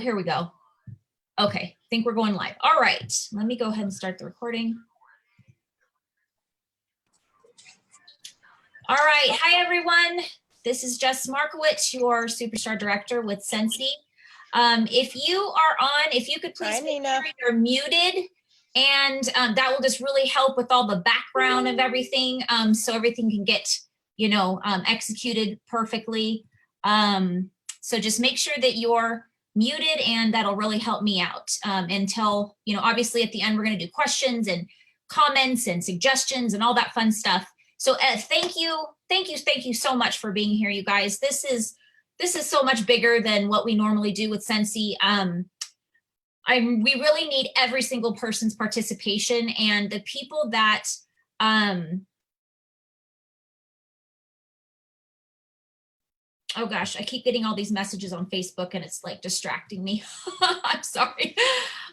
here we go. Okay, I think we're going live. All right, let me go ahead and start the recording. All right, hi everyone. This is Jess Markowitz, your Superstar Director with Scentsy. If you are on, if you could please make sure you're muted, and that will just really help with all the background of everything, so everything can get, executed perfectly. So just make sure that you're muted, and that'll really help me out until, obviously at the end, we're going to do questions and comments and suggestions and all that fun stuff. So thank you so much for being here, you guys. This is so much bigger than what we normally do with Scentsy. We really need every single person's participation, and the people that oh gosh, I keep getting all these messages on Facebook and it's like distracting me. I'm sorry.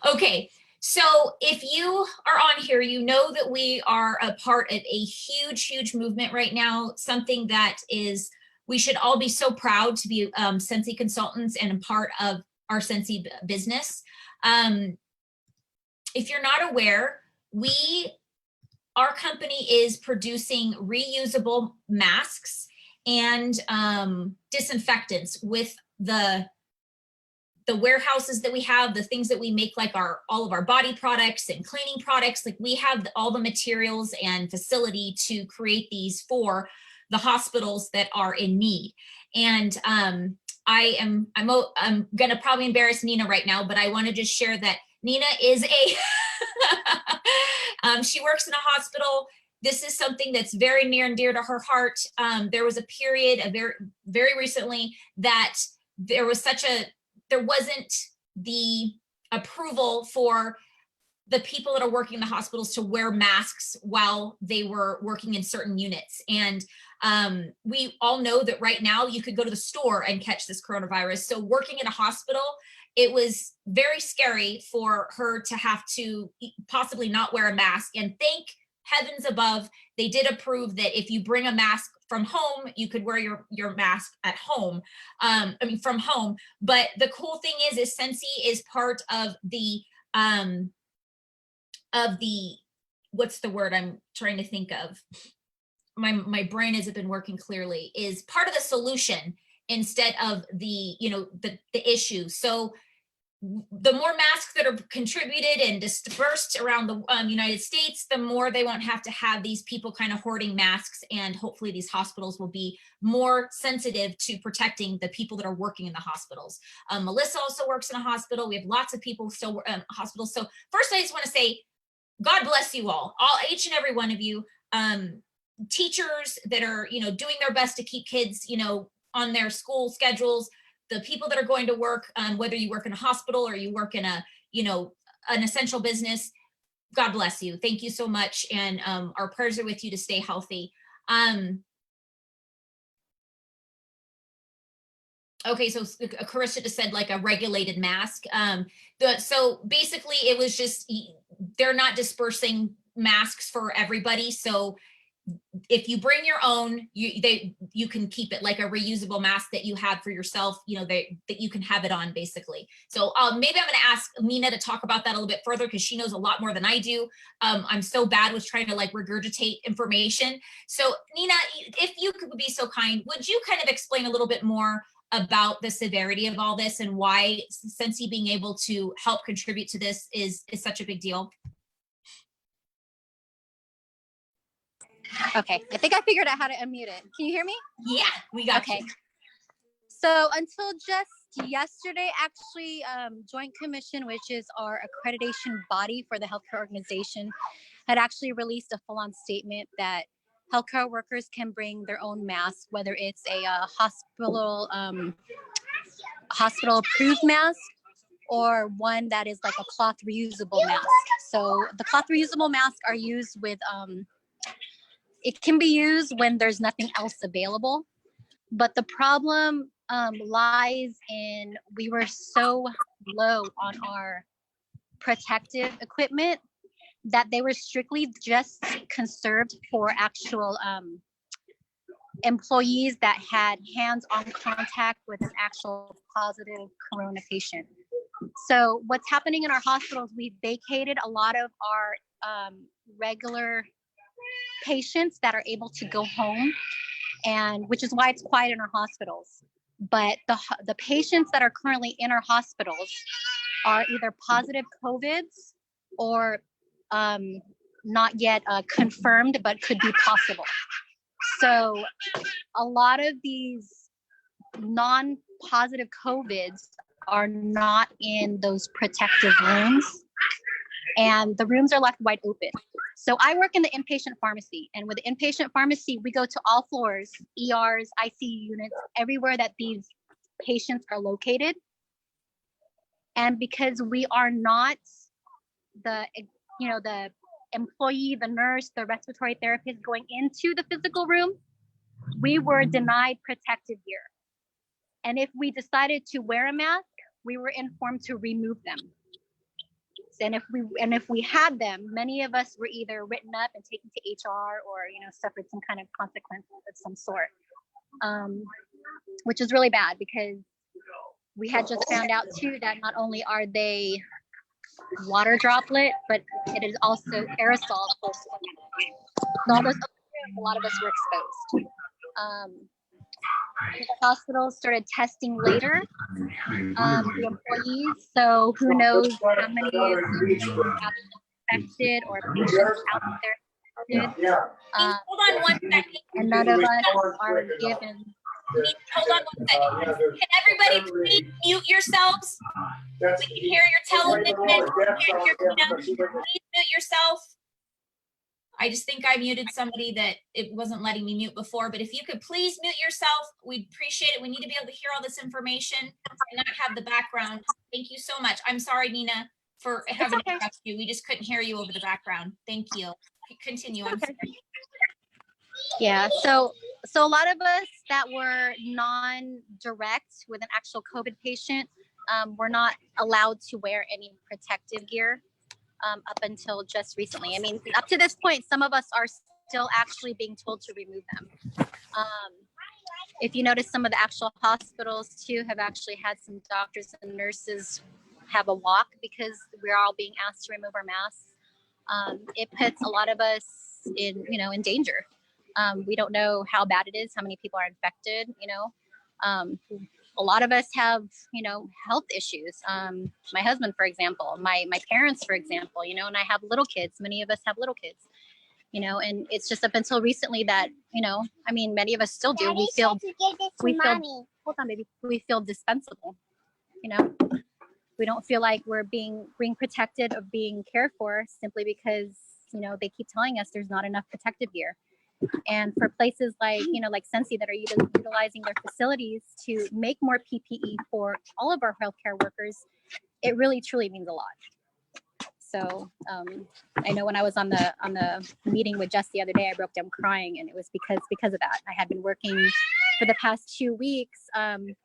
Okay, so if you are on here, you know that we are a part of a huge movement right now, something that is, we should all be so proud to be Scentsy consultants and a part of our Scentsy business. If you're not aware, our company is producing reusable masks and disinfectants with the warehouses that we have, the things that we make, like all of our body products and cleaning products. Like, we have all the materials and facility to create these for the hospitals that are in need. And I'm gonna probably embarrass Nina right now, but I want to just share that Nina is she works in a hospital. This is something that's very near and dear to her heart. There was a period very recently that there wasn't the approval for the people that are working in the hospitals to wear masks while they were working in certain units. And we all know that right now you could go to the store and catch this coronavirus. So working in a hospital, it was very scary for her to have to possibly not wear a mask. And thank heavens above, they did approve that if you bring a mask from home, you could wear your mask at home, from home. But the cool thing is Scentsy is part of the, what's the word I'm trying to think of? My brain hasn't been working clearly, is part of the solution instead of the issue. So the more masks that are contributed and dispersed around the United States, the more they won't have to have these people kind of hoarding masks, and hopefully these hospitals will be more sensitive to protecting the people that are working in the hospitals. Melissa also works in a hospital. We have lots of people still in hospitals. So first, I just want to say, God bless you all, each and every one of you, teachers that are, doing their best to keep kids, on their school schedules, the people that are going to work, whether you work in a hospital or you work in a, an essential business. God bless you. Thank you so much. And our prayers are with you to stay healthy. Okay, so Carissa just said like a regulated mask. So basically it was just, they're not dispersing masks for everybody. So if you bring your own, you can keep it like a reusable mask that you have for yourself, that you can have it on, basically. So maybe I'm going to ask Nina to talk about that a little bit further, because she knows a lot more than I do. I'm so bad with trying to like regurgitate information. So Nina, if you could be so kind, would you kind of explain a little bit more about the severity of all this and why Scentsy being able to help contribute to this is such a big deal? Okay, I think I figured out how to unmute it. Can you hear me? Yeah, we got you. So until just yesterday, actually, Joint Commission, which is our accreditation body for the healthcare organization, had actually released a full-on statement that healthcare workers can bring their own mask, whether it's a hospital approved mask or one that is like a cloth reusable mask. So the cloth reusable masks are used with it can be used when there's nothing else available. But the problem lies in, we were so low on our protective equipment that they were strictly just conserved for actual employees that had hands-on contact with an actual positive corona patient. So what's happening in our hospitals, we've vacated a lot of our regular patients that are able to go home, and which is why it's quiet in our hospitals. But the patients that are currently in our hospitals are either positive COVIDs or not yet confirmed, but could be possible. So a lot of these non-positive COVIDs are not in those protective rooms, and the rooms are left wide open. So I work in the inpatient pharmacy, and with the inpatient pharmacy, we go to all floors, ERs, ICU units, everywhere that these patients are located. And because we are not the employee, the nurse, the respiratory therapist going into the physical room, we were denied protective gear. And if we decided to wear a mask, we were informed to remove them. And if we had them, many of us were either written up and taken to HR or suffered some kind of consequence of some sort, which is really bad because we had just found out too that not only are they water droplet, but it is also aerosol. All those, a lot of us were exposed. The hospital started testing later, the employees. So who knows how many people have been infected or patients out there infected. Hold on one second. And none of us are given. Hold on one second. Can everybody please mute yourselves? We can hear your television. Please mute yourself. I just think I muted somebody that it wasn't letting me mute before, but if you could please mute yourself, we'd appreciate it. We need to be able to hear all this information and not have the background. Thank you so much. I'm sorry, Nina, for having to interrupt you. We just couldn't hear you over the background. Thank you. Continue. I'm sorry. Yeah, so a lot of us that were non-direct with an actual COVID patient were not allowed to wear any protective gear. Up until just recently. I mean, up to this point, some of us are still actually being told to remove them. If you notice, some of the actual hospitals too have actually had some doctors and nurses have a walk because we're all being asked to remove our masks. It puts a lot of us in danger. We don't know how bad it is, how many people are infected, a lot of us have, health issues. My husband, for example, my parents, for example, and I have little kids. Many of us have little kids, and it's just up until recently that, many of us still do. We feel, hold on, baby. We feel dispensable, we don't feel like we're being protected or being cared for simply because, they keep telling us there's not enough protective gear. And for places like, like Scentsy that are utilizing their facilities to make more PPE for all of our healthcare workers, it really truly means a lot. So I know when I was on the meeting with Jess the other day, I broke down crying, and it was because of that. I had been working for the past 2 weeks,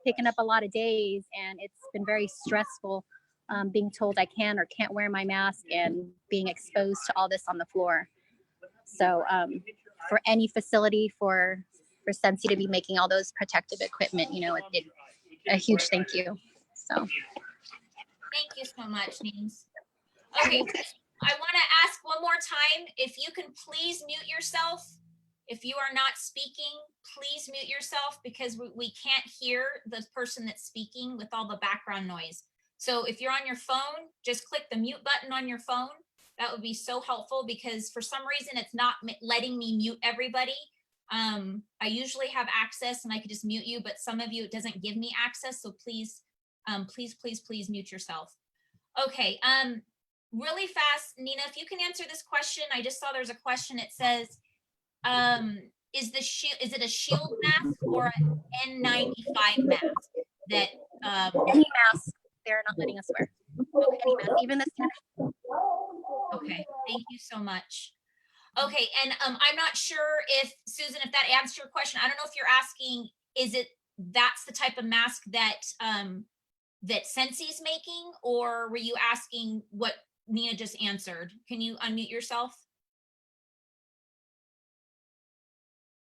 picking up a lot of days, and it's been very stressful being told I can or can't wear my mask and being exposed to all this on the floor. So for any facility for Scentsy to be making all those protective equipment, a huge thank you. So thank you so much, Nins. Okay, I want to ask one more time, if you can please mute yourself. If you are not speaking, please mute yourself because we can't hear the person that's speaking with all the background noise. So if you're on your phone, just click the mute button on your phone. That would be so helpful because for some reason it's not letting me mute everybody. I usually have access and I could just mute you, but some of you, it doesn't give me access. So please, please mute yourself. Okay, really fast, Nina, if you can answer this question. I just saw there's a question. It says, is it a shield mask or an N95 mask that any mask they're not letting us wear? Okay, any mask, even the standard. Okay, thank you so much. Okay, and I'm not sure if, Susan, if that answered your question. I don't know if you're asking, that's the type of mask that that Scentsy's making, or were you asking what Nina just answered? Can you unmute yourself?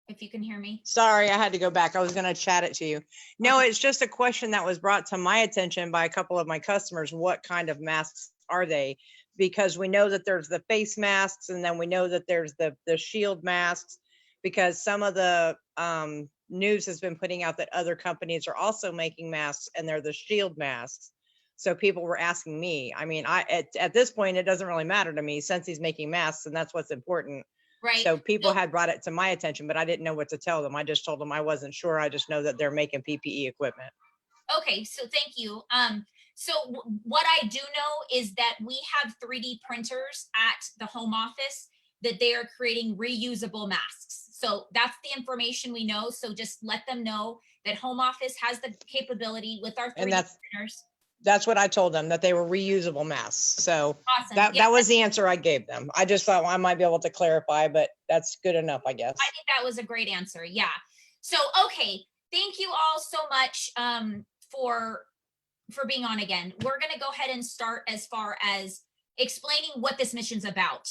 if you can hear me. Sorry, I had to go back. I was going to chat it to you. No, it's just a question that was brought to my attention by a couple of my customers. What kind of masks are they? Because we know that there's the face masks, and then we know that there's the shield masks, because some of the news has been putting out that other companies are also making masks, and they're the shield masks. So people were asking me, I mean, at this point, it doesn't really matter to me. Scentsy's making masks, and that's what's important. Right. So people had brought it to my attention, but I didn't know what to tell them. I just told them I wasn't sure. I just know that they're making PPE equipment. Okay, so thank you. So what I do know is that we have 3D printers at the home office that they are creating reusable masks. So that's the information we know. So just let them know that home office has the capability with our 3D printers. That's what I told them, that they were reusable masks. So Awesome. that was the answer I gave them. I just thought I might be able to clarify, but that's good enough, I guess. I think that was a great answer. Yeah. So, okay. Thank you all so much for being on again. We're going to go ahead and start as far as explaining what this mission's about.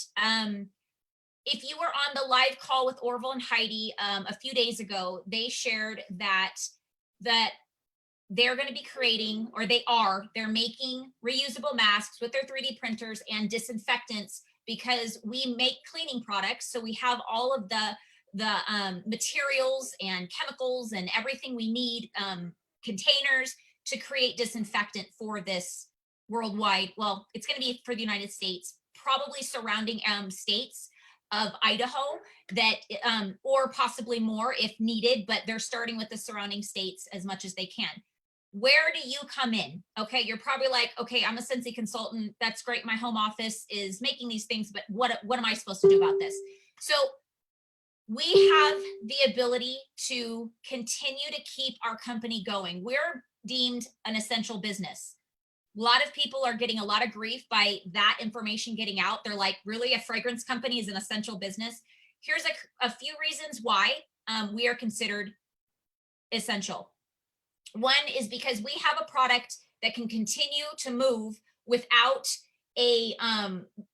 If you were on the live call with Orville and Heidi a few days ago, they shared that they're going to be creating, or they're making reusable masks with their 3D printers and disinfectants, because we make cleaning products. So we have all of the materials and chemicals and everything we need, containers to create disinfectant for this worldwide. Well, it's going to be for the United States, probably surrounding states of Idaho, that or possibly more if needed, but they're starting with the surrounding states as much as they can. Where do you come in? Okay, you're probably like, okay, I'm a Scentsy consultant. That's great. My home office is making these things, but what am I supposed to do about this? So we have the ability to continue to keep our company going. We're deemed an essential business. A lot of people are getting a lot of grief by that information getting out. They're like, really, a fragrance company is an essential business? Here's a few reasons why we are considered essential. One is because we have a product that can continue to move without a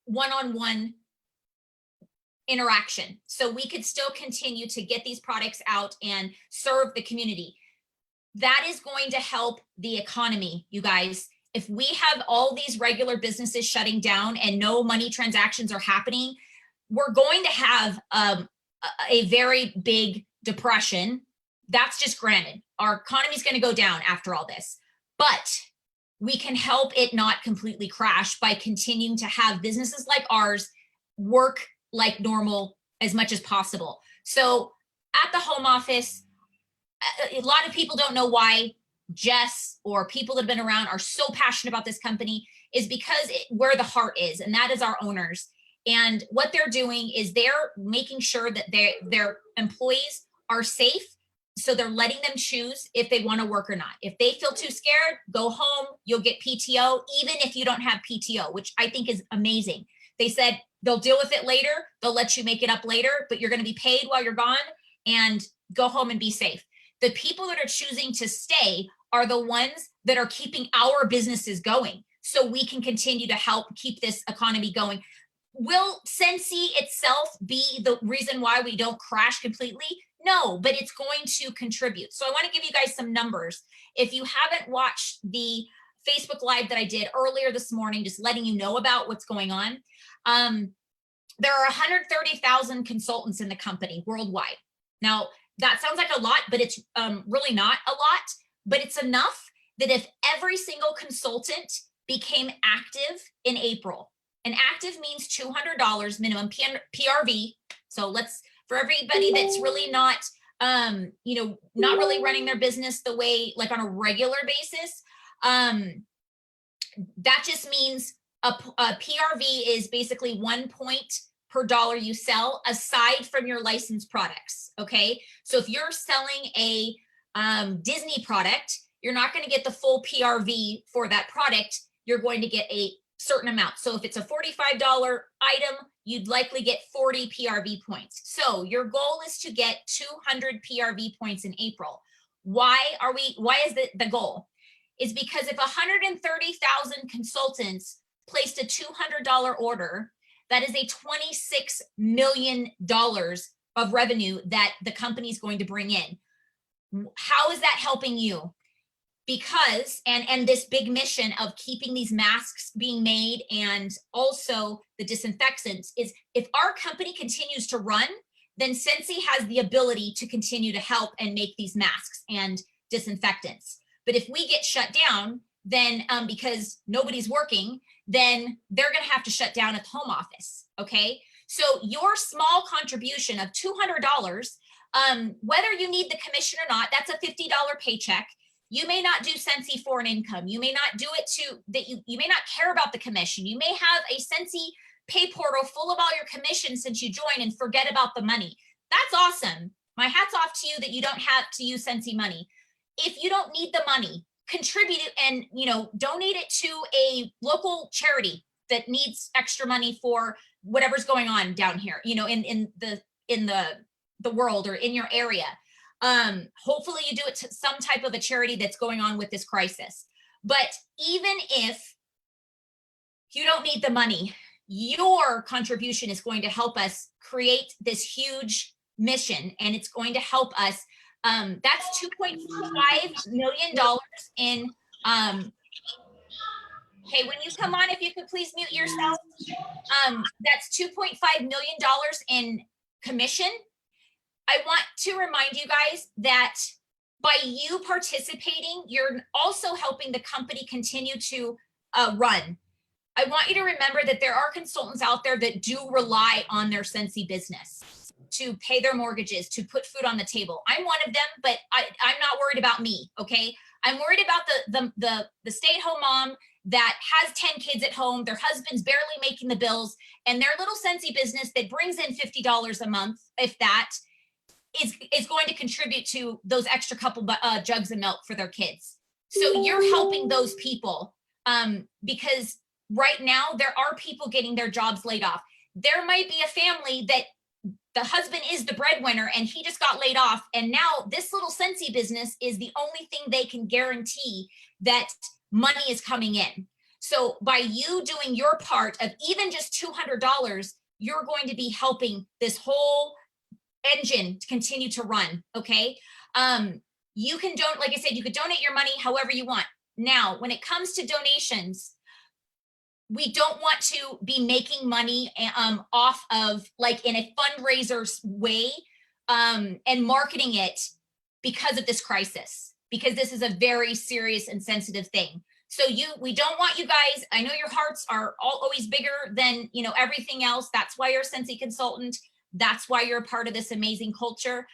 one-on-one interaction. So we could still continue to get these products out and serve the community. That is going to help the economy, you guys. If we have all these regular businesses shutting down and no money transactions are happening, we're going to have a very big depression. That's just granted. Our economy is going to go down after all this, but we can help it not completely crash by continuing to have businesses like ours work like normal as much as possible. So at the home office, a lot of people don't know why Jess or people that have been around are so passionate about this company, is because where the heart is, and that is our owners. And what they're doing is they're making sure that their employees are safe. So they're letting them choose if they want to work or not. If they feel too scared, go home. You'll get PTO, even if you don't have PTO, which I think is amazing. They said they'll deal with it later. They'll let you make it up later, but you're going to be paid while you're gone, and go home and be safe. The people that are choosing to stay are the ones that are keeping our businesses going, so we can continue to help keep this economy going. Will Scentsy itself be the reason why we don't crash completely? No, but it's going to contribute. So I want to give you guys some numbers. If you haven't watched the Facebook Live that I did earlier this morning, just letting you know about what's going on, there are 130,000 consultants in the company worldwide. Now, that sounds like a lot, but it's really not a lot, but it's enough that if every single consultant became active in April, and active means $200 minimum PRV. So for everybody that's really not, not really running their business the way, like on a regular basis, that just means a PRV is basically 1 point per dollar you sell, aside from your licensed products. Okay. So if you're selling a Disney product, you're not going to get the full PRV for that product. You're going to get a certain amount. So if it's a $45 item, you'd likely get 40 PRV points. So your goal is to get 200 PRV points in April. Why is the goal? Is because if 130,000 consultants placed a $200 order, that is a $26 million of revenue that the company's going to bring in. How is that helping you? Because, and this big mission of keeping these masks being made and also the disinfectants is, if our company continues to run, then Scentsy has the ability to continue to help and make these masks and disinfectants. But if we get shut down, then because nobody's working, then they're going to have to shut down at the home office. Okay. So your small contribution of $200, whether you need the commission or not, that's a $50 paycheck. You may not do Scentsy for an income. You may not do it to that. You may not care about the commission. You may have a Scentsy pay portal full of all your commissions since you joined and forget about the money. That's awesome. My hat's off to you that you don't have to use Scentsy money. If you don't need the money, contribute it and, you know, donate it to a local charity that needs extra money for whatever's going on down here, you know, in the world or in your area. Hopefully you do it to some type of a charity that's going on with this crisis. But even if you don't need the money, your contribution is going to help us create this huge mission, and it's going to help us. That's $2.5 million in, hey, when you come on, if you could please mute yourself. That's $2.5 million in commission. I want to remind you guys that by you participating, you're also helping the company continue to run. I want you to remember that there are consultants out there that do rely on their Scentsy business to pay their mortgages, to put food on the table. I'm one of them, but I'm not worried about me, okay? I'm worried about the stay-at-home mom that has 10 kids at home, their husband's barely making the bills, and their little Scentsy business that brings in $50 a month, if that, is going to contribute to those extra couple jugs of milk for their kids. So you're helping those people because right now there are people getting their jobs laid off. There might be a family that the husband is the breadwinner and he just got laid off. And now this little Scentsy business is the only thing they can guarantee that money is coming in. So by you doing your part of even just $200, you're going to be helping this whole engine to continue to run. Okay. You can donate, like I said, you could donate your money however you want. Now, when it comes to donations, we don't want to be making money off of, like, in a fundraiser way and marketing it because of this crisis, because this is a very serious and sensitive thing. So we don't want you guys, I know your hearts are always bigger than, you know, everything else. That's why you're a Scentsy consultant. That's why you're a part of this amazing culture.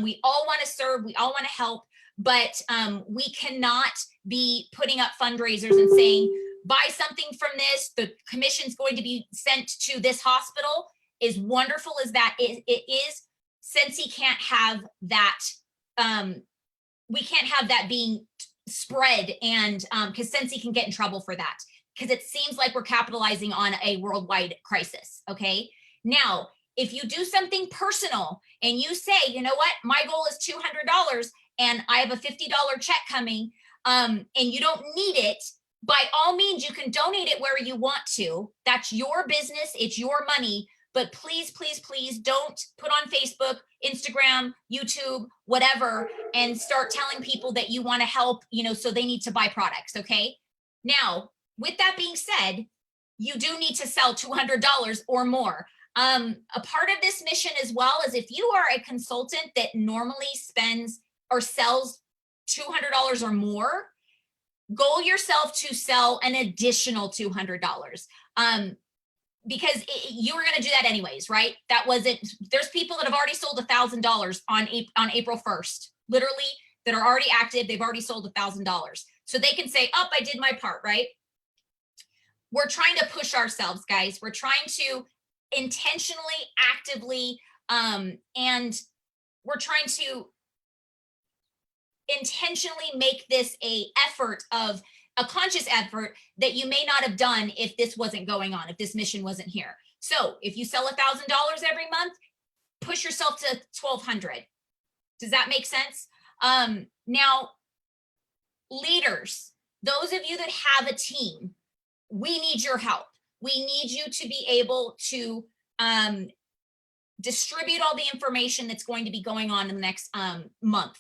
We all want to serve, we all want to help, but we cannot be putting up fundraisers and saying, buy something from this, the commission's going to be sent to this hospital. As wonderful as that it is, Scentsy can't have that, we can't have that being spread, and because Scentsy can get in trouble for that, because it seems like we're capitalizing on a worldwide crisis, okay? Now, if you do something personal and you say, you know what, my goal is $200 and I have a $50 check coming, and you don't need it, by all means, you can donate it where you want to. That's your business, it's your money, but please, please, please don't put on Facebook, Instagram, YouTube, whatever, and start telling people that you want to help, you know, so they need to buy products, okay? Now, with that being said, you do need to sell $200 or more. A part of this mission as well is, if you are a consultant that normally spends or sells $200 or more, goal yourself to sell an additional $200. Because you were going to do that anyways, right? That wasn't, there's people that have already sold $1,000 on April 1st, literally, that are already active. They've already sold $1,000. So they can say, oh, I did my part, right? We're trying to push ourselves, guys. We're trying to intentionally, actively, and we're trying to intentionally make this a conscious effort that you may not have done if this wasn't going on, if this mission wasn't here. So if you sell $1,000 every month, push yourself to 1,200. Does that make sense? Now, leaders, those of you that have a team, we need your help. We need you to be able to distribute all the information that's going to be going on in the next month.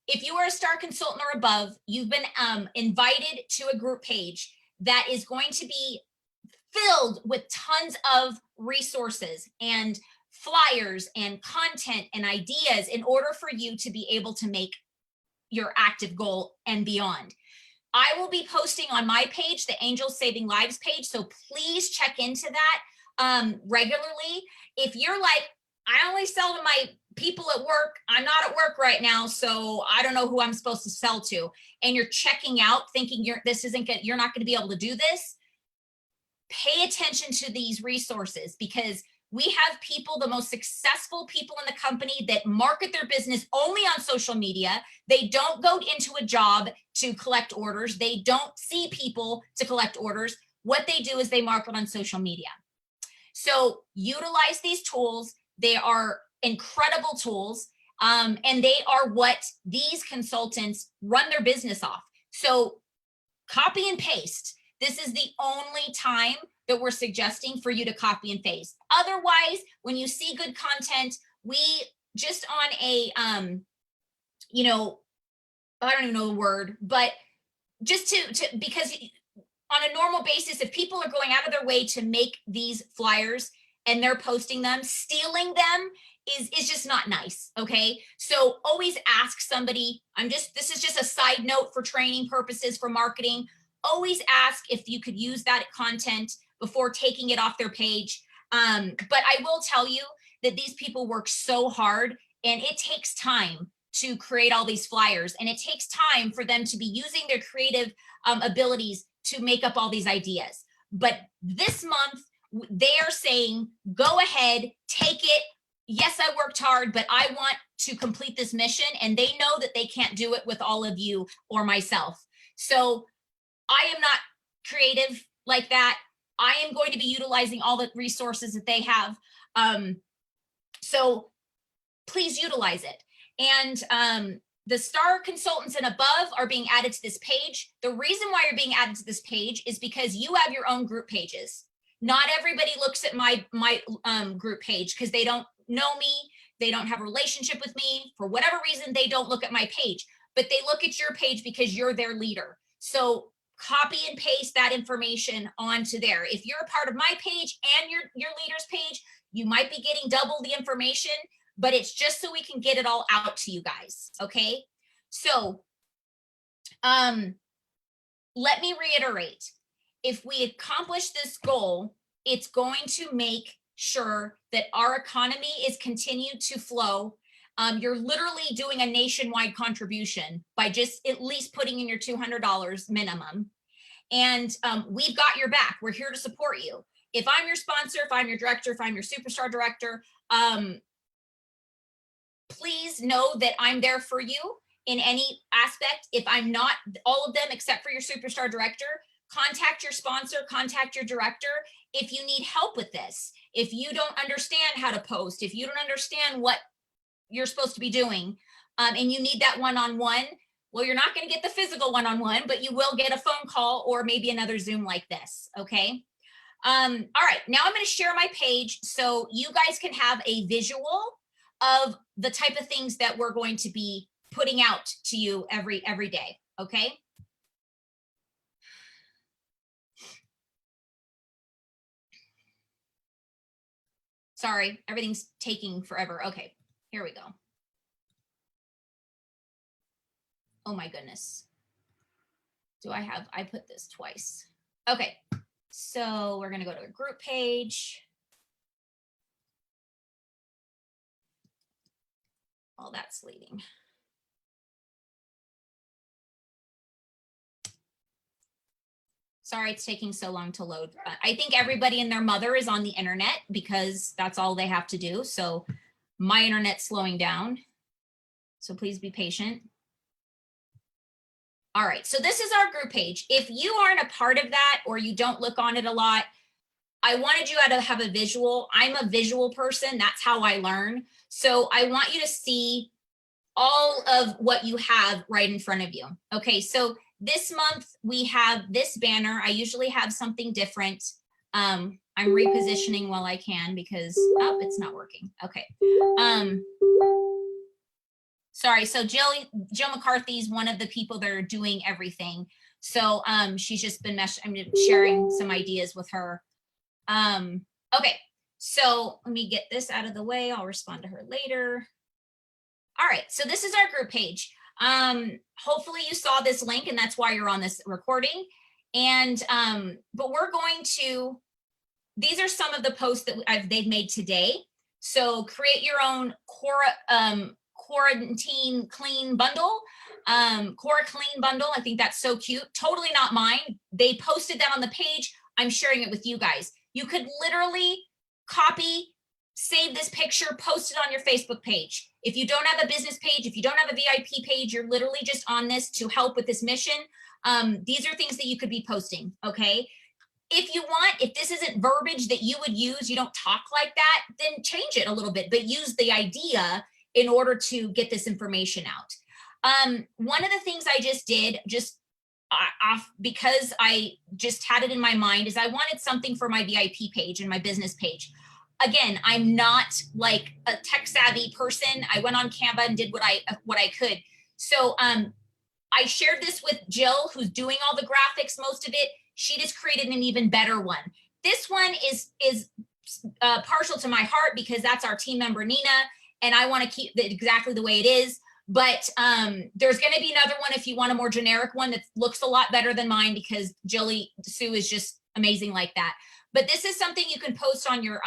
If you are a star consultant or above, you've been invited to a group page that is going to be filled with tons of resources and flyers and content and ideas in order for you to be able to make your active goal and beyond. I will be posting on my page, the Angels Saving Lives page, so please check into that regularly. If you're like, I only sell to my people at work, I'm not at work right now, so I don't know who I'm supposed to sell to, and you're checking out thinking you're not going to be able to do this, pay attention to these resources, because we have people, the most successful people in the company, that market their business only on social media. They don't go into a job to collect orders. They don't see people to collect orders. What they do is they market on social media. So utilize these tools. They are incredible tools, and they are what these consultants run their business off. So copy and paste. This is the only time that we're suggesting for you to copy and paste. Otherwise, when you see good content, we just on a, you know, I don't even know the word, but just to because on a normal basis, if people are going out of their way to make these flyers and they're posting them, stealing them is just not nice, okay? So always ask somebody, this is just a side note for training purposes, for marketing. Always ask if you could use that content before taking it off their page. But I will tell you that these people work so hard, and it takes time to create all these flyers, and it takes time for them to be using their creative abilities to make up all these ideas. But this month, they are saying, go ahead, take it. Yes, I worked hard, but I want to complete this mission, and they know that they can't do it with all of you or myself. So I am not creative like that. I am going to be utilizing all the resources that they have. So please utilize it. And the star consultants and above are being added to this page. The reason why you're being added to this page is because you have your own group pages. Not everybody looks at my group page because they don't know me. They don't have a relationship with me. For whatever reason, they don't look at my page, but they look at your page because you're their leader. So copy and paste that information onto there. If you're a part of my page and your leader's page, you might be getting double the information, but it's just so we can get it all out to you guys, okay? So let me reiterate. If we accomplish this goal, it's going to make sure that our economy is continued to flow. You're literally doing a nationwide contribution by just at least putting in your $200 minimum. And we've got your back. We're here to support you. If I'm your sponsor, if I'm your director, if I'm your superstar director, please know that I'm there for you in any aspect. If I'm not all of them except for your superstar director, contact your sponsor, contact your director. If you need help with this, if you don't understand how to post, if you don't understand what you're supposed to be doing, and you need that one-on-one, well, you're not going to get the physical one-on-one, but you will get a phone call or maybe another Zoom like this, okay? All right, now I'm going to share my page so you guys can have a visual of the type of things that we're going to be putting out to you every day, okay? Sorry, everything's taking forever. Okay, here we go. Oh my goodness. I put this twice. Okay, so we're gonna go to a group page. All that's leading. Sorry, it's taking so long to load. I think everybody and their mother is on the internet because that's all they have to do. So my internet's slowing down. So please be patient. All right, so this is our group page. If you aren't a part of that or you don't look on it a lot, I wanted you to have a visual. I'm a visual person. That's how I learn. So I want you to see all of what you have right in front of you. Okay, so this month we have this banner. I usually have something different. I'm repositioning while I can because, oh, it's not working. Okay. Sorry. So Jill McCarthy's one of the people that are doing everything. So she's just been sharing some ideas with her. Okay. So let me get this out of the way. I'll respond to her later. All right. So this is our group page. Hopefully you saw this link and that's why you're on this recording. And, but we're going to, these are some of the posts that they've made today. So create your own quarantine clean bundle, Cora clean bundle. I think that's so cute. Totally not mine. They posted that on the page. I'm sharing it with you guys. You could literally copy, save this picture, post it on your Facebook page. If you don't have a business page, if you don't have a VIP page, you're literally just on this to help with this mission. These are things that you could be posting, okay? If you want, if this isn't verbiage that you would use, you don't talk like that, then change it a little bit, but use the idea in order to get this information out. One of the things I just did, because I just had it in my mind, is I wanted something for my VIP page and my business page. Again, I'm not like a tech savvy person. I went on Canva and did what I could. So I shared this with Jill, who's doing all the graphics, most of it. She just created an even better one. This one is partial to my heart because that's our team member, Nina, and I want to keep it exactly the way it is. But there's going to be another one if you want a more generic one that looks a lot better than mine because Jilly Sue is just amazing like that. But this is something you can post on your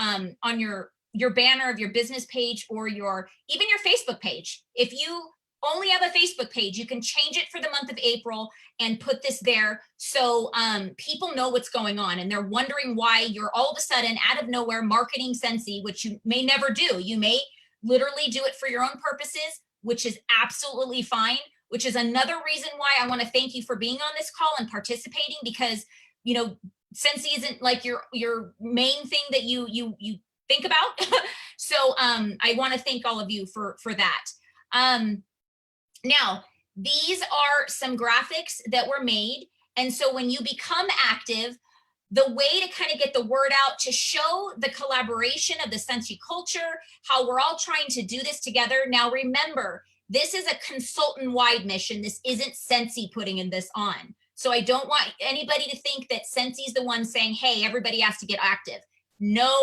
banner of your business page or even your Facebook page. If you only have a Facebook page, you can change it for the month of April and put this there so people know what's going on and they're wondering why you're all of a sudden out of nowhere marketing Scentsy, which you may never do. You may literally do it for your own purposes, which is absolutely fine, which is another reason why I want to thank you for being on this call and participating because, you know, Scentsy isn't like your main thing that you think about. So I want to thank all of you for that. Now, these are some graphics that were made. And so when you become active, the way to kind of get the word out to show the collaboration of the Scentsy culture, how we're all trying to do this together. Now, remember, this is a consultant-wide mission. This isn't Scentsy putting in this on. So I don't want anybody to think that Scentsy is the one saying, hey, everybody has to get active. No,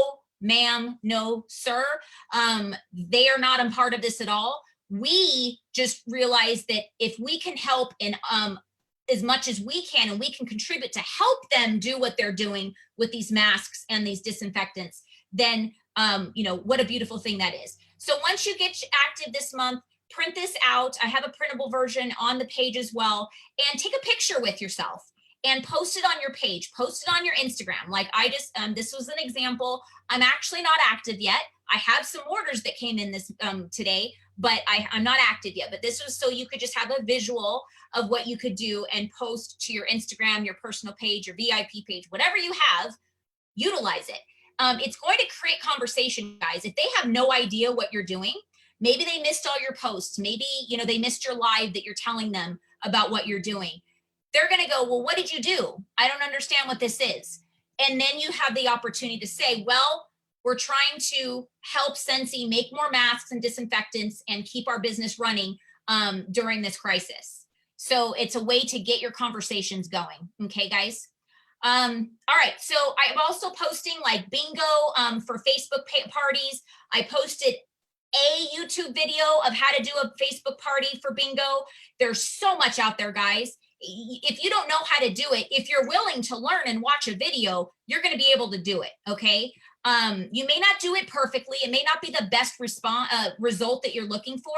ma'am, no, sir. They are not a part of this at all. We just realized that if we can help in as much as we can and we can contribute to help them do what they're doing with these masks and these disinfectants, then you know, what a beautiful thing that is. So once you get active this month, print this out. I have a printable version on the page as well, and take a picture with yourself and post it on your page, post it on your Instagram. Like I just, this was an example. I'm actually not active yet. I have some orders that came in this today, but I'm not active yet. But this was so you could just have a visual of what you could do and post to your Instagram, your personal page, your VIP page, whatever you have, utilize it. It's going to create conversation, guys. If they have no idea what you're doing, maybe they missed all your posts. Maybe, you know, they missed your live that you're telling them about what you're doing. They're going to go, well, what did you do? I don't understand what this is. And then you have the opportunity to say, well, we're trying to help Scentsy make more masks and disinfectants and keep our business running during this crisis. So it's a way to get your conversations going. Okay, guys? All right, so I'm also posting like bingo for Facebook parties. I posted a YouTube video of how to do a Facebook party for bingo. There's so much out there, guys. If you don't know how to do it, if you're willing to learn and watch a video, you're going to be able to do it. Okay. You may not do it perfectly. It may not be the best result that you're looking for,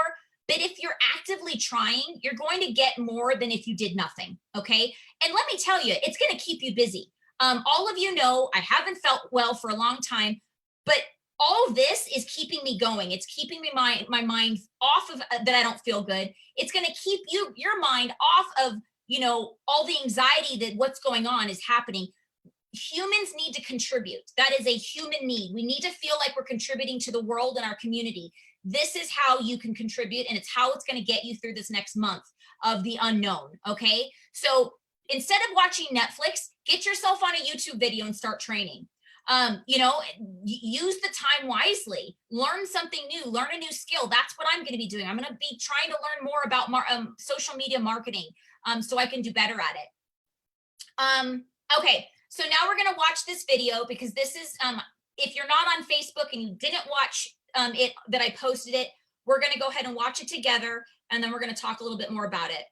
but if you're actively trying, you're going to get more than if you did nothing. Okay. And let me tell you, it's going to keep you busy. All of you know, I haven't felt well for a long time, but all of this is keeping me going. It's keeping me my mind off of that. I don't feel good. It's going to keep your mind off of, you know, all the anxiety that what's going on is happening. Humans need to contribute. That is a human need. We need to feel like we're contributing to the world and our community. This is how you can contribute, and it's how it's going to get you through this next month of the unknown. Okay. So instead of watching Netflix, get yourself on a YouTube video and start training. You know, use the time wisely, learn something new, learn a new skill. That's what I'm going to be doing. I'm going to be trying to learn more about social media marketing, so I can do better at it. Okay, so now we're going to watch this video, because this is, if you're not on Facebook and you didn't watch it, that I posted it, we're going to go ahead and watch it together, and then we're going to talk a little bit more about it.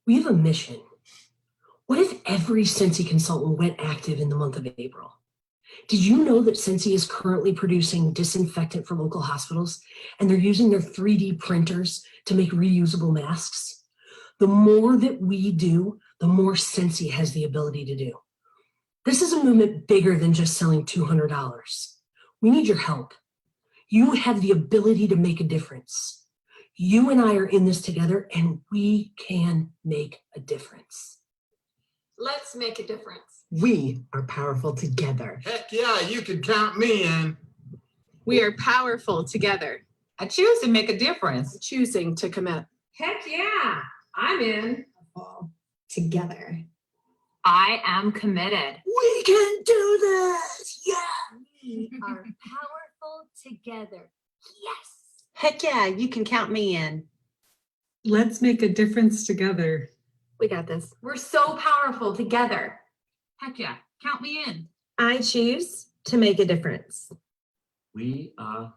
We have a mission. What if every Scentsy consultant went active in the month of April? Did you know that Scentsy is currently producing disinfectant for local hospitals, and they're using their 3D printers to make reusable masks? The more that we do, the more Scentsy has the ability to do. This is a movement bigger than just selling $200. We need your help. You have the ability to make a difference. You and I are in this together, and we can make a difference. Let's make a difference. We are powerful together. Heck yeah, you can count me in. We are powerful together. I choose to make a difference. Choosing to commit. Heck yeah, I'm in. Together. I am committed. We can do this! Yeah! We are powerful together. Yes! Heck yeah, you can count me in. Let's make a difference together. We got this. We're so powerful together. Heck yeah, count me in. I choose to make a difference. We are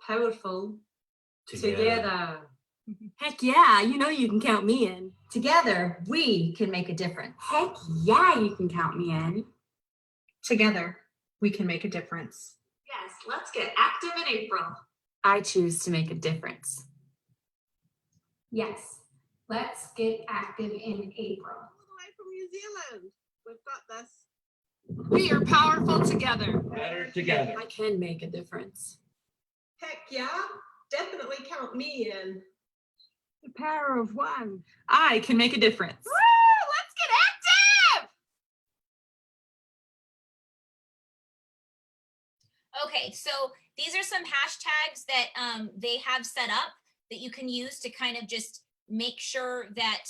Powerful together. Heck yeah, you know you can count me in. Together, we can make a difference. Heck yeah, you can count me in. Together, we can make a difference. Yes, let's get active in April. I choose to make a difference. Yes, let's get active in April. From New Zealand. We've got this. We are powerful together. Better together. I can make a difference. Heck yeah, definitely count me in. The power of one. I can make a difference. Woo! Let's get active! Okay, so these are some hashtags that they have set up that you can use to kind of just make sure that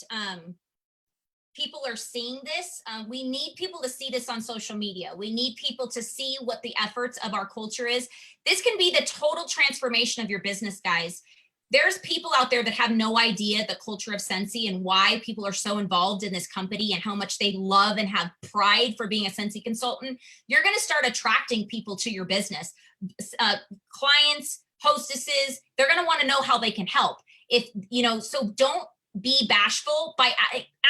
people are seeing this. We need people to see this on social media. We need people to see what the efforts of our culture is. This can be the total transformation of your business, guys. There's people out there that have no idea the culture of Scentsy and why people are so involved in this company and how much they love and have pride for being a Scentsy consultant. You're going to start attracting people to your business. Clients, hostesses, they're going to want to know how they can help. If, you know, so don't be bashful by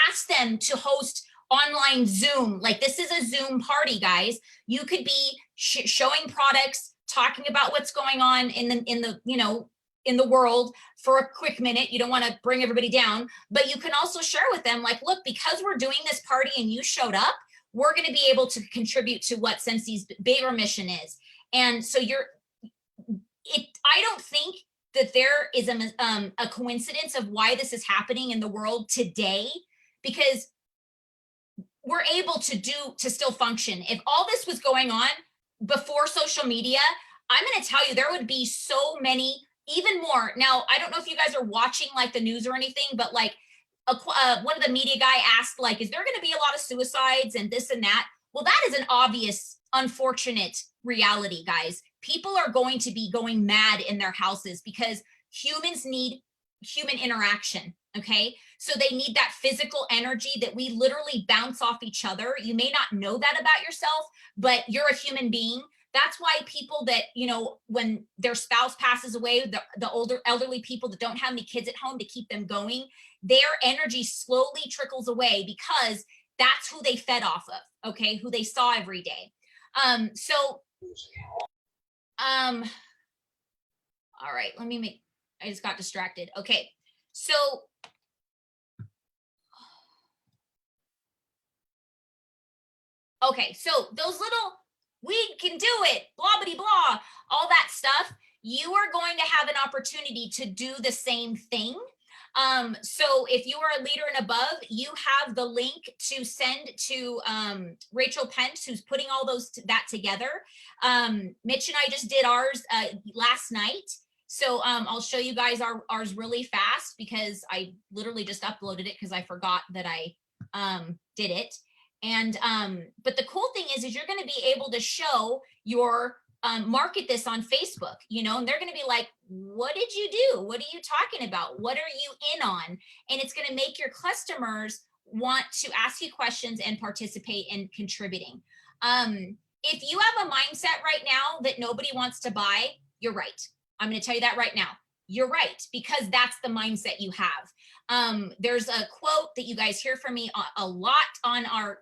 ask them to host online Zoom. Like, this is a Zoom party, guys. You could be showing products, talking about what's going on in the you know, in the world for a quick minute. You don't want to bring everybody down, but you can also share with them, like, look, because we're doing this party and you showed up, we're going to be able to contribute to what Scentsy's bigger mission is. And so I don't think that there is a coincidence of why this is happening in the world today, because we're able to still function. If all this was going on before social media, I'm going to tell you, there would be so many, even more. Now, I don't know if you guys are watching like the news or anything, but like one of the media guy asked, like, is there going to be a lot of suicides and this and that? Well, that is an obvious, unfortunate reality, guys. People are going to be going mad in their houses because humans need human interaction. Okay. So they need that physical energy that we literally bounce off each other. You may not know that about yourself, but you're a human being. That's why people that, you know, when their spouse passes away, the older elderly people that don't have any kids at home to keep them going, their energy slowly trickles away because that's who they fed off of, okay, who they saw every day. All right, I just got distracted. Okay, so those little, we can do it, blah, blah, blah, all that stuff, you are going to have an opportunity to do the same thing. So if you are a leader and above, you have the link to send to Rachel Pence, who's putting all that together. Mitch and I just did ours last night. So I'll show you guys ours really fast because I literally just uploaded it because I forgot that I did it. And but the cool thing is you're going to be able to show your market this on Facebook, you know, and they're going to be like, what did you do? What are you talking about? What are you in on? And it's going to make your customers want to ask you questions and participate in contributing. If you have a mindset right now that nobody wants to buy, you're right. I'm going to tell you that right now. You're right, because that's the mindset you have. There's a quote that you guys hear from me a lot on our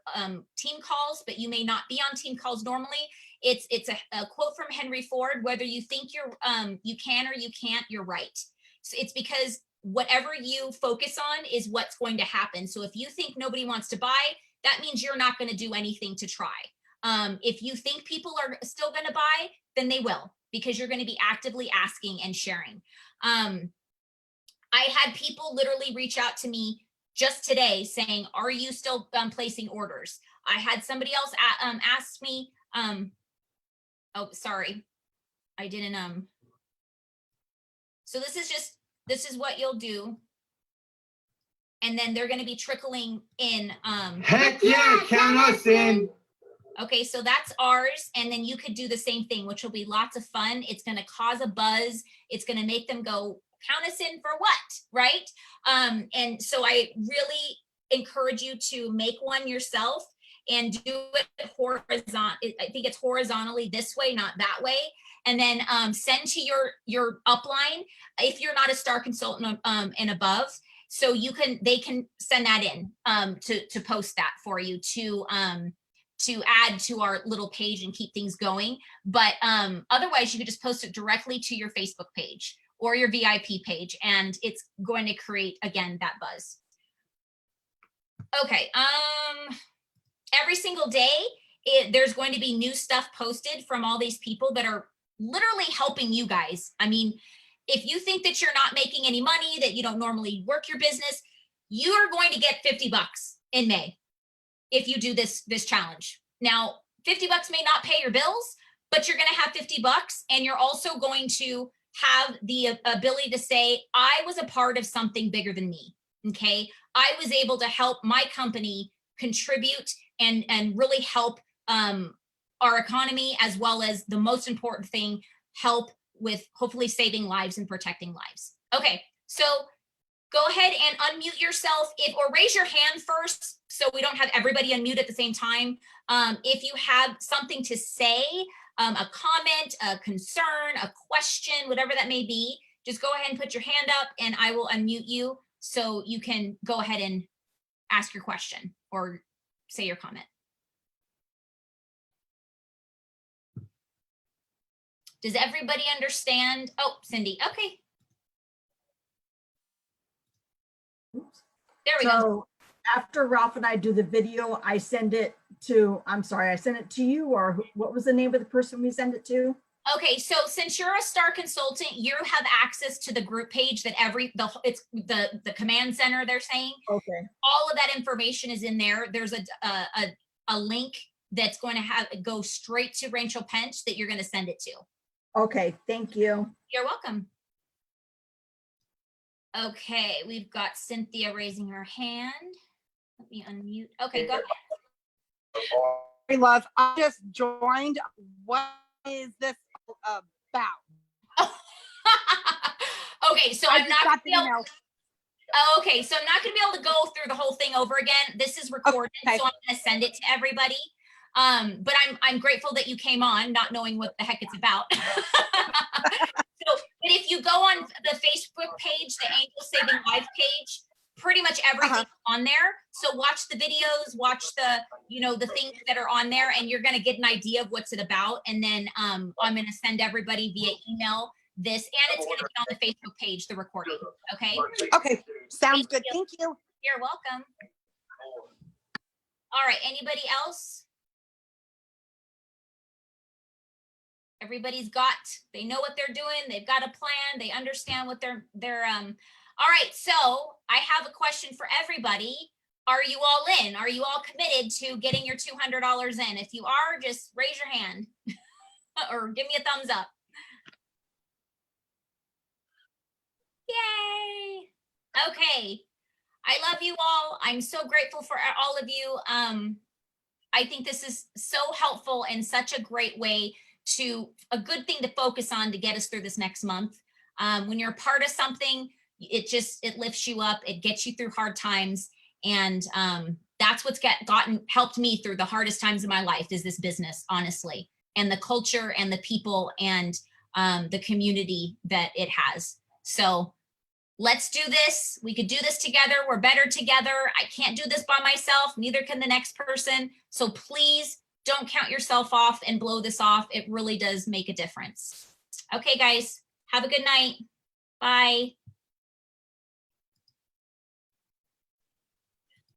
team calls, but you may not be on team calls normally. It's a quote from Henry Ford: whether you think you can or you can't, you're right. So it's because whatever you focus on is what's going to happen. So if you think nobody wants to buy, that means you're not going to do anything to try. If you think people are still going to buy, then they will, because you're going to be actively asking and sharing. I had people literally reach out to me just today saying, are you still placing orders? I had somebody else ask me, oh, sorry, I didn't, so this is what you'll do. And then they're going to be trickling in. Heck yeah, count us in. Okay, so that's ours. And then you could do the same thing, which will be lots of fun. It's going to cause a buzz. It's going to make them go, count us in for what, right? And so I really encourage you to make one yourself and do it horizontal. I think it's horizontally this way, not that way. And then send to your upline if you're not a star consultant and above. So they can send that in to post that for you to add to our little page and keep things going. But otherwise, you could just post it directly to your Facebook page or your VIP page, and it's going to create, again, that buzz. Okay, every single day, there's going to be new stuff posted from all these people that are literally helping you guys. I mean, if you think that you're not making any money, that you don't normally work your business, you are going to get 50 bucks in May if you do this challenge. Now, 50 bucks may not pay your bills, but you're going to have 50 bucks, and you're also going to have the ability to say, I was a part of something bigger than me. Okay, I was able to help my company contribute and really help our economy, as well as the most important thing, help with hopefully saving lives and protecting lives. Okay, so go ahead and unmute yourself, or raise your hand first, so we don't have everybody unmute at the same time. If you have something to say, a comment, a concern, a question, whatever that may be, just go ahead and put your hand up and I will unmute you so you can go ahead and ask your question or say your comment. Does everybody understand? Oh, Cindy, okay. There we go. After Ralph and I do the video, I send it to, I send it to you, or what was the name of the person we send it to? Okay, so since you're a star consultant, you have access to the group page that it's the command center, they're saying. Okay. All of that information is in there. There's a link that's going to go straight to Rancho Pench that you're going to send it to. Okay, thank you. You're welcome. Okay, we've got Cynthia raising her hand. Let me unmute. Okay, go ahead. Hey, love, I just joined. What is this about? Okay, so I'm not gonna be able, okay, so I'm not going to be able to go through the whole thing over again. This is recorded, okay. So I'm going to send it to everybody. But I'm grateful that you came on, not knowing what the heck it's about. So, but if you go on the Facebook page, the Angel Saving Life page, pretty much everything's on there. So watch the videos, watch the things that are on there, and you're going to get an idea of what's it about. And then I'm going to send everybody via email this, and it's going to be on the Facebook page, the recording. Okay. Okay. Sounds good. Thank you. You're welcome. All right. Anybody else? Everybody's they know what they're doing. They've got a plan. They understand what they're all right. So I have a question for everybody. Are you all in? Are you all committed to getting your $200 in? If you are, just raise your hand or give me a thumbs up. Yay. Okay. I love you all. I'm so grateful for all of you. I think this is so helpful and such a great way a good thing to focus on to get us through this next month. When you're a part of something, it lifts you up. It gets you through hard times. And that's what's helped me through the hardest times of my life is this business, honestly, and the culture and the people and the community that it has. So let's do this. We could do this together. We're better together. I can't do this by myself. Neither can the next person. So please don't count yourself off and blow this off. It really does make a difference. Okay, guys, have a good night. Bye.